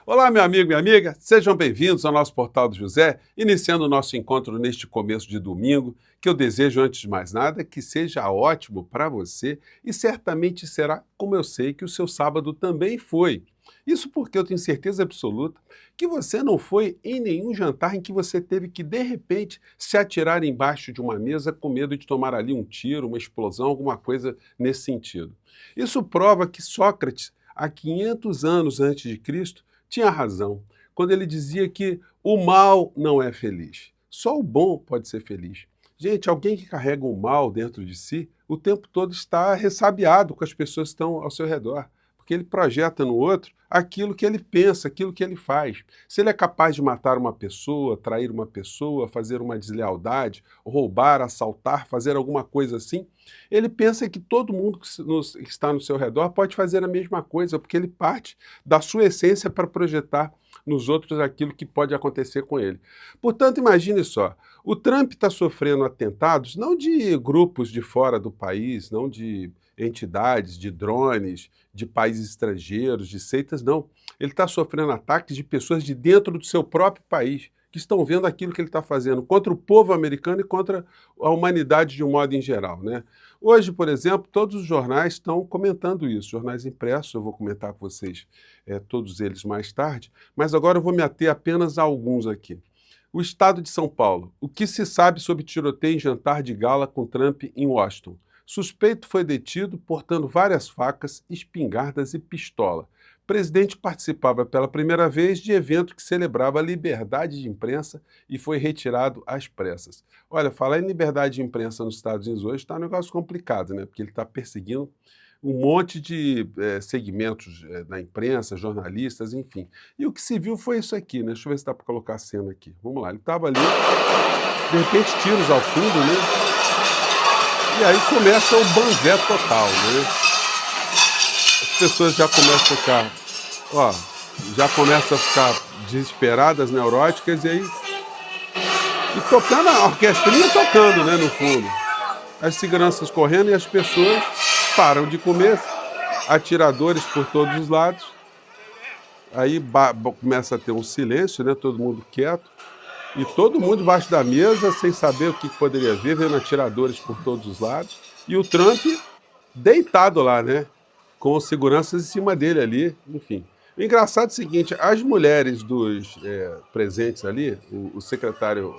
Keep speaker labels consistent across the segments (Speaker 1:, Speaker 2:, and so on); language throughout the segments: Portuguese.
Speaker 1: Olá, meu amigo, minha amiga, sejam bem-vindos ao nosso Portal do José, iniciando o nosso encontro neste começo de domingo, que eu desejo, antes de mais nada, que seja ótimo para você e certamente será, como eu sei que o seu sábado também foi. Isso porque eu tenho certeza absoluta que você não foi em nenhum jantar em que você teve que, de repente, se atirar embaixo de uma mesa com medo de tomar ali um tiro, uma explosão, alguma coisa nesse sentido. Isso prova que Sócrates, há 500 anos antes de Cristo, tinha razão quando ele dizia que o mal não é feliz, só o bom pode ser feliz. Gente, alguém que carrega o mal dentro de si, o tempo todo está ressabiado com as pessoas que estão ao seu redor, porque ele projeta no outro aquilo que ele pensa, aquilo que ele faz. Se ele é capaz de matar uma pessoa, trair uma pessoa, fazer uma deslealdade, roubar, assaltar, fazer alguma coisa assim, ele pensa que todo mundo que está no seu redor pode fazer a mesma coisa, porque ele parte da sua essência para projetar nos outros aquilo que pode acontecer com ele. Portanto, imagine só, o Trump está sofrendo atentados não de grupos de fora do país, não de entidades, de drones, de países estrangeiros, de seitas, não. Ele está sofrendo ataques de pessoas de dentro do seu próprio país, que estão vendo aquilo que ele está fazendo contra o povo americano e contra a humanidade de um modo em geral, né? Hoje, por exemplo, todos os jornais estão comentando isso, jornais impressos, eu vou comentar com vocês todos eles mais tarde, mas agora eu vou me ater apenas a alguns aqui. O estado de São Paulo. O que se sabe sobre tiroteio em jantar de gala com Trump em Washington? Suspeito foi detido portando várias facas, espingardas e pistola. Presidente participava pela primeira vez de evento que celebrava a liberdade de imprensa e foi retirado às pressas. Olha, falar em liberdade de imprensa nos Estados Unidos hoje está um negócio complicado, né? Porque ele está perseguindo um monte de segmentos da imprensa, jornalistas, enfim. E o que se viu foi isso aqui, né? Deixa eu ver se dá para colocar a cena aqui. Vamos lá, ele estava ali, de repente tiros ao fundo, né? E aí começa o banzé total, né? As pessoas já começam a ficar, ó, já começam a ficar desesperadas, neuróticas, e tocando, a orquestrinha tocando, né, no fundo. As seguranças correndo e as pessoas param de comer, atiradores por todos os lados. Aí começa a ter um silêncio, né, todo mundo quieto. E todo mundo debaixo da mesa, sem saber o que poderia vir, vendo atiradores por todos os lados. E o Trump deitado lá, né? Com os seguranças em cima dele ali, enfim. O engraçado é o seguinte, as mulheres dos presentes ali, o secretário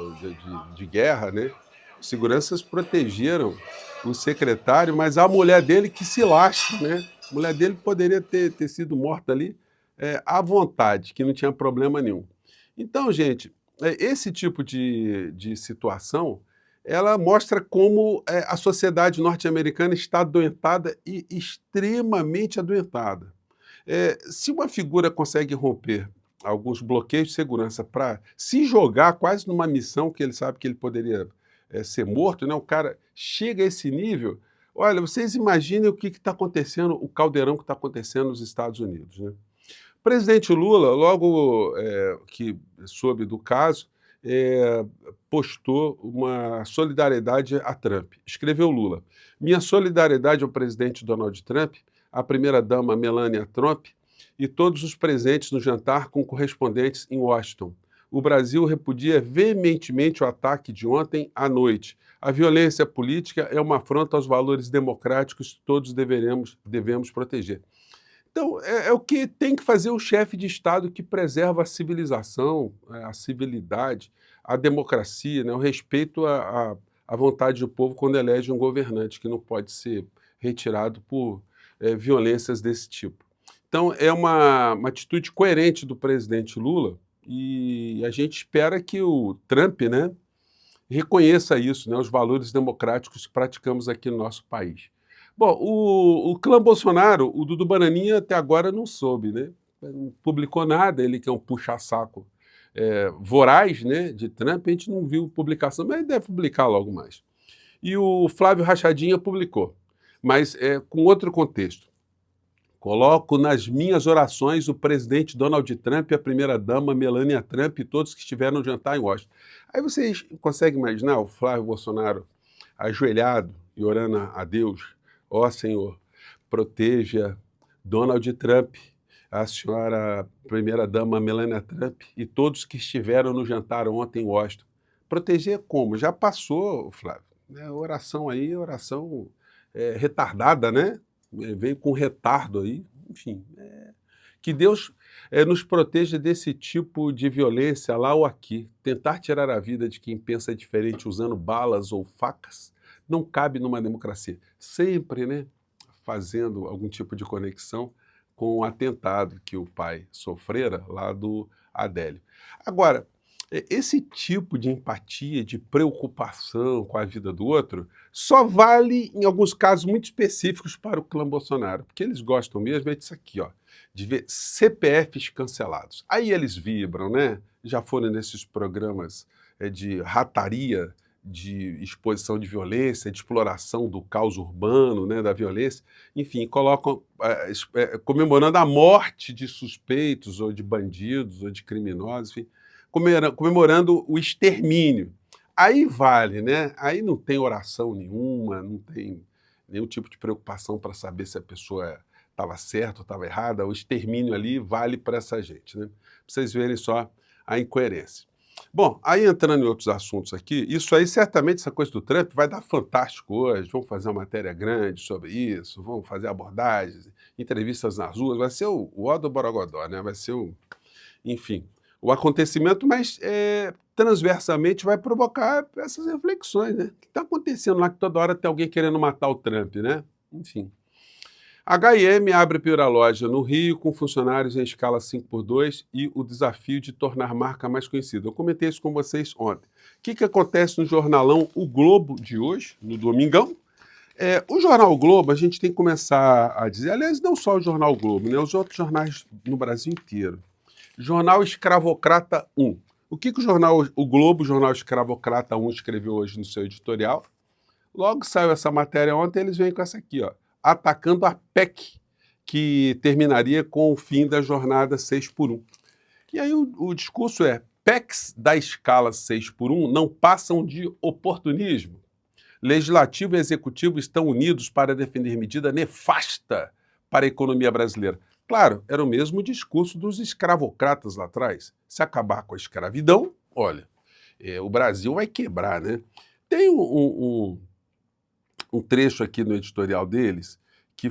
Speaker 1: de guerra, né? Os seguranças protegeram o secretário, mas a mulher dele que se lasca, né? A mulher dele poderia ter sido morta ali à vontade, que não tinha problema nenhum. Então, gente, esse tipo de situação, ela mostra como a sociedade norte-americana está adoentada e extremamente adoentada. Se uma figura consegue romper alguns bloqueios de segurança para se jogar quase numa missão que ele sabe que ele poderia ser morto, né? O cara chega a esse nível. Olha, vocês imaginem o que está acontecendo, o caldeirão que está acontecendo nos Estados Unidos, né? O presidente Lula, logo que soube do caso, postou uma solidariedade a Trump. Escreveu Lula: minha solidariedade ao presidente Donald Trump, à primeira-dama Melania Trump e todos os presentes no jantar com correspondentes em Washington. O Brasil repudia veementemente o ataque de ontem à noite. A violência política é uma afronta aos valores democráticos que todos devemos proteger. Então, é o que tem que fazer o chefe de Estado que preserva a civilização, a civilidade, a democracia, né, o respeito à vontade do povo quando elege um governante, que não pode ser retirado por violências desse tipo. Então, é uma atitude coerente do presidente Lula e a gente espera que o Trump, né, reconheça isso, né, os valores democráticos que praticamos aqui no nosso país. Bom, o clã Bolsonaro, o Dudu Bananinha até agora não soube, né? Não publicou nada, ele que é um puxa-saco voraz, né, de Trump, a gente não viu publicação, mas ele deve publicar logo mais. E o Flávio Rachadinha publicou, mas com outro contexto. Coloco nas minhas orações o presidente Donald Trump e a primeira-dama Melania Trump e todos que estiveram no jantar em Washington. Aí vocês conseguem imaginar o Flávio Bolsonaro ajoelhado e orando a Deus: ó Senhor, proteja Donald Trump, a senhora primeira-dama Melania Trump e todos que estiveram no jantar ontem em Washington. Proteger como? Já passou, Flávio, né? Oração aí, oração retardada, né? Veio com retardo aí, enfim. Que Deus nos proteja desse tipo de violência lá ou aqui. Tentar tirar a vida de quem pensa diferente usando balas ou facas não cabe numa democracia. Sempre, né, fazendo algum tipo de conexão com o atentado que o pai sofrera lá do Adélio. Agora, esse tipo de empatia, de preocupação com a vida do outro, só vale em alguns casos muito específicos para o clã Bolsonaro, porque eles gostam mesmo é disso aqui, ó, de ver CPFs cancelados. Aí eles vibram, né? Já foram nesses programas de rataria, de exposição de violência, de exploração do caos urbano, né, da violência, enfim, colocam comemorando a morte de suspeitos ou de bandidos ou de criminosos, enfim, comemorando o extermínio. Aí vale, né? Aí não tem oração nenhuma, não tem nenhum tipo de preocupação para saber se a pessoa estava certa ou estava errada. O extermínio ali vale para essa gente, né? Para vocês verem só a incoerência. Bom, aí entrando em outros assuntos aqui, isso aí certamente, essa coisa do Trump vai dar fantástico hoje, vamos fazer uma matéria grande sobre isso, vamos fazer abordagens, entrevistas nas ruas, vai ser o ó do Borogodó, né? Vai ser o, enfim, o acontecimento, mas transversamente vai provocar essas reflexões, né? O que está acontecendo lá que toda hora tem alguém querendo matar o Trump, né? Enfim. A H&M abre a primeira loja no Rio com funcionários em escala 5x2 e o desafio de tornar a marca mais conhecida. Eu comentei isso com vocês ontem. O que acontece no jornalão O Globo de hoje, no domingão? O Jornal o Globo, a gente tem que começar a dizer, aliás, não só o Jornal o Globo, né? Os outros jornais no Brasil inteiro. Jornal Escravocrata 1. O que o Jornal o Globo, o Jornal Escravocrata 1, escreveu hoje no seu editorial? Logo saiu essa matéria ontem, eles vêm com essa aqui, ó. Atacando a PEC, que terminaria com o fim da jornada 6x1. E aí o discurso é, PECs da escala 6x1 não passam de oportunismo. Legislativo e Executivo estão unidos para defender medida nefasta para a economia brasileira. Claro, era o mesmo discurso dos escravocratas lá atrás. Se acabar com a escravidão, olha, o Brasil vai quebrar, né? Tem um trecho aqui no editorial deles que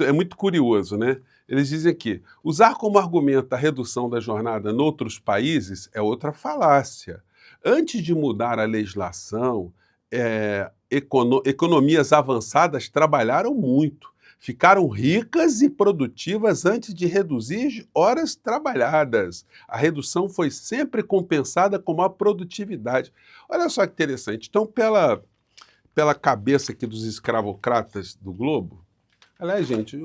Speaker 1: é muito curioso, né? Eles dizem aqui, usar como argumento a redução da jornada em outros países é outra falácia. Antes de mudar a legislação, economias avançadas trabalharam muito, ficaram ricas e produtivas antes de reduzir horas trabalhadas. A redução foi sempre compensada com a produtividade. Olha só que interessante. Então, pela cabeça aqui dos escravocratas do Globo, aliás, gente,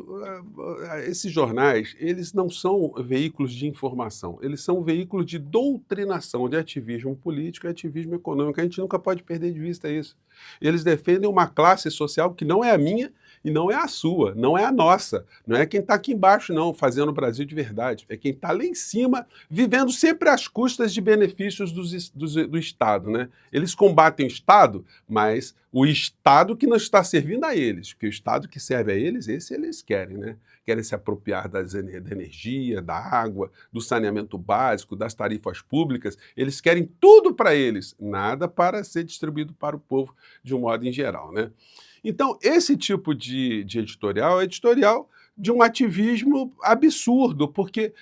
Speaker 1: esses jornais, eles não são veículos de informação, eles são veículos de doutrinação, de ativismo político e ativismo econômico. A gente nunca pode perder de vista isso. Eles defendem uma classe social que não é a minha e não é a sua, não é a nossa. Não é quem está aqui embaixo, não, fazendo o Brasil de verdade. É quem está lá em cima, vivendo sempre às custas de benefícios do Estado, né? Eles combatem o Estado, mas o Estado que não está servindo a eles, porque o Estado que serve a eles, esse eles querem, né? Querem se apropriar da energia, da água, do saneamento básico, das tarifas públicas. Eles querem tudo para eles, nada para ser distribuído para o povo de um modo em geral, né? Então, esse tipo de editorial é editorial de um ativismo absurdo, porque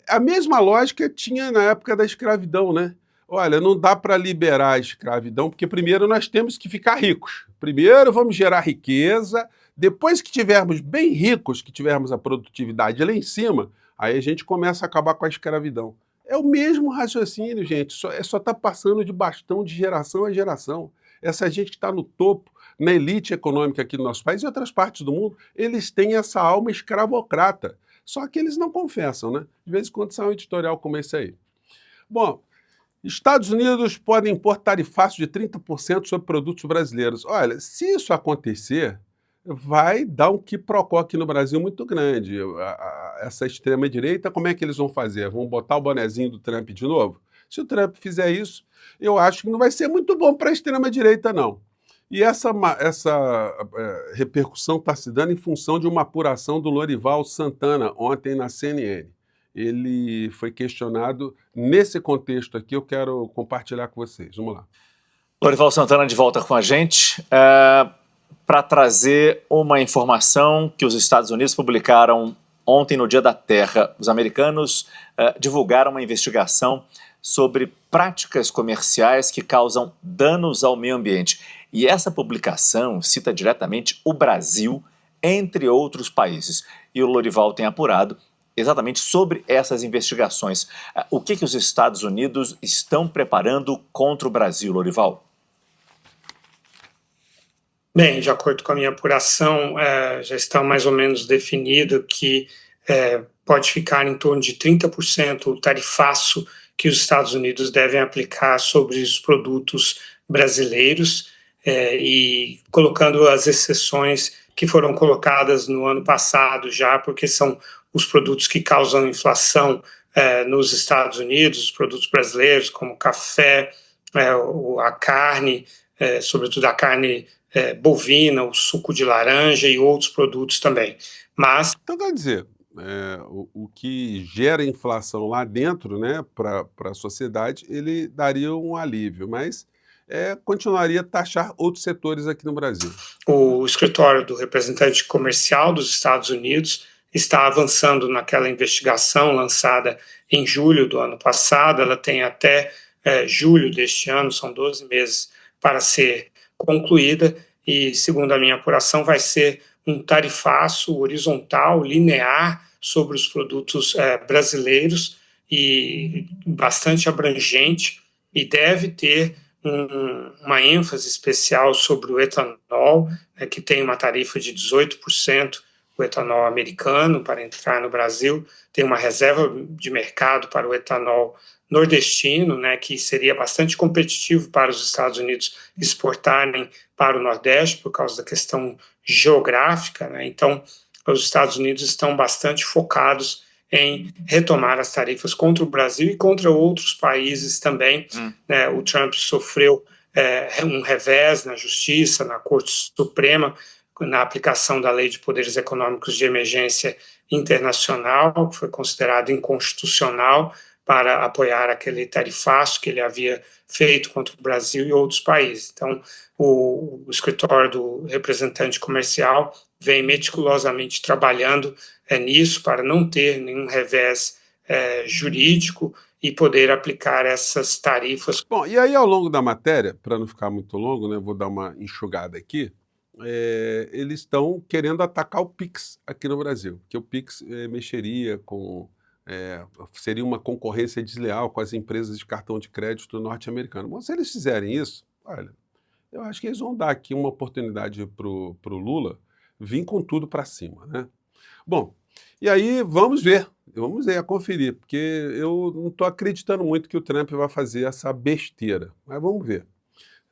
Speaker 1: a mesma lógica tinha na época da escravidão, né? Olha, não dá para liberar a escravidão, porque primeiro nós temos que ficar ricos. Primeiro vamos gerar riqueza, depois que tivermos bem ricos, que tivermos a produtividade lá em cima, aí a gente começa a acabar com a escravidão. É o mesmo raciocínio, gente, só está passando de bastão de geração a geração. Essa gente que está no topo, na elite econômica aqui do nosso país e outras partes do mundo, eles têm essa alma escravocrata. Só que eles não confessam, né? De vez em quando sai um editorial como esse aí. Bom, Estados Unidos podem impor tarifácio de 30% sobre produtos brasileiros. Olha, se isso acontecer, vai dar um quiprocó aqui no Brasil muito grande. Essa extrema-direita, como é que eles vão fazer? Vão botar o bonezinho do Trump de novo? Se o Trump fizer isso, eu acho que não vai ser muito bom para a extrema-direita, não. E essa repercussão está se dando em função de uma apuração do Lorival Santana, ontem na CNN. Ele foi questionado nesse contexto aqui, eu quero compartilhar com vocês. Vamos lá.
Speaker 2: Lorival Santana de volta com a gente para trazer uma informação que os Estados Unidos publicaram ontem no Dia da Terra. Os americanos divulgaram uma investigação sobre práticas comerciais que causam danos ao meio ambiente. E essa publicação cita diretamente o Brasil, entre outros países. E o Lorival tem apurado exatamente sobre essas investigações. O que os Estados Unidos estão preparando contra o Brasil, Lorival?
Speaker 3: Bem, de acordo com a minha apuração, já está mais ou menos definido que pode ficar em torno de 30% o tarifaço que os Estados Unidos devem aplicar sobre os produtos brasileiros, e colocando as exceções que foram colocadas no ano passado já, porque são os produtos que causam inflação nos Estados Unidos, os produtos brasileiros, como café, a carne, sobretudo a carne bovina, o suco de laranja e outros produtos também. Mas,
Speaker 1: Então, quer dizer, o que gera inflação lá dentro, né, para a sociedade, ele daria um alívio, mas continuaria a taxar outros setores aqui no Brasil.
Speaker 3: o escritório do representante comercial dos Estados Unidos está avançando naquela investigação lançada em julho do ano passado. Ela tem até julho deste ano, são 12 meses para ser concluída, e, segundo a minha apuração, vai ser um tarifaço horizontal, linear, sobre os produtos brasileiros, e bastante abrangente, e deve ter uma ênfase especial sobre o etanol, que tem uma tarifa de 18%, o etanol americano, para entrar no Brasil. Tem uma reserva de mercado para o etanol nordestino, que seria bastante competitivo para os Estados Unidos exportarem para o Nordeste, por causa da questão geográfica. Então, os Estados Unidos estão bastante focados em retomar as tarifas contra o Brasil e contra outros países também. O Trump sofreu um revés na Justiça, na Corte Suprema, na aplicação da Lei de Poderes Econômicos de Emergência Internacional, que foi considerado inconstitucional para apoiar aquele tarifaço que ele havia feito contra o Brasil e outros países. Então, o escritório do representante comercial vem meticulosamente trabalhando nisso para não ter nenhum revés jurídico e poder aplicar essas tarifas.
Speaker 1: Bom, e aí ao longo da matéria, para não ficar muito longo, né, vou dar uma enxugada aqui, eles estão querendo atacar o Pix aqui no Brasil, que o Pix mexeria com... seria uma concorrência desleal com as empresas de cartão de crédito norte-americano. Bom, se eles fizerem isso, olha, eu acho que eles vão dar aqui uma oportunidade para o Lula vir com tudo para cima, né? Bom, e aí vamos ver a conferir, porque eu não estou acreditando muito que o Trump vai fazer essa besteira, mas vamos ver.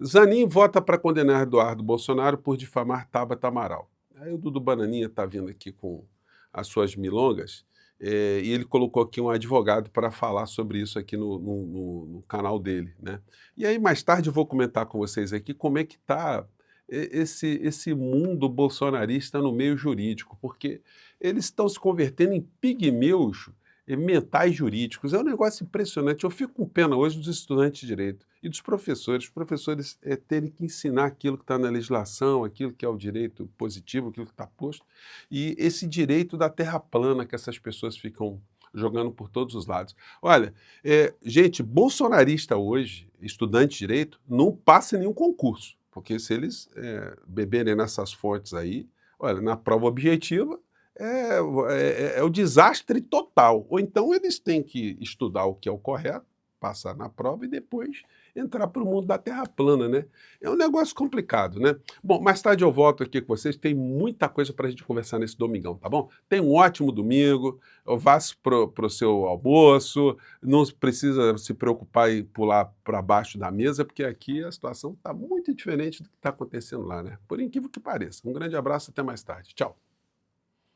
Speaker 1: Zanin vota para condenar Eduardo Bolsonaro por difamar Tabata Amaral. Aí o Dudu Bananinha está vindo aqui com as suas milongas, e ele colocou aqui um advogado para falar sobre isso aqui no canal dele, né? E aí mais tarde eu vou comentar com vocês aqui como é que está esse mundo bolsonarista no meio jurídico, porque eles estão se convertendo em pigmeus mentais jurídicos. É um negócio impressionante. Eu fico com pena hoje dos estudantes de direito e dos professores. Os professores terem que ensinar aquilo que está na legislação, aquilo que é o direito positivo, aquilo que está posto, e esse direito da terra plana que essas pessoas ficam jogando por todos os lados. Olha, gente, bolsonarista hoje, estudante de direito, não passa em nenhum concurso, porque se eles beberem nessas fontes aí, olha, na prova objetiva, é o desastre total. Ou então eles têm que estudar o que é o correto, passar na prova e depois entrar para o mundo da terra plana, né? É um negócio complicado, né? Bom, mais tarde eu volto aqui com vocês, tem muita coisa para a gente conversar nesse domingão, tá bom? Tenha um ótimo domingo, vá para o seu almoço, não precisa se preocupar em pular para baixo da mesa, porque aqui a situação está muito diferente do que está acontecendo lá, né? Por incrível que pareça. Um grande abraço, até mais tarde. Tchau.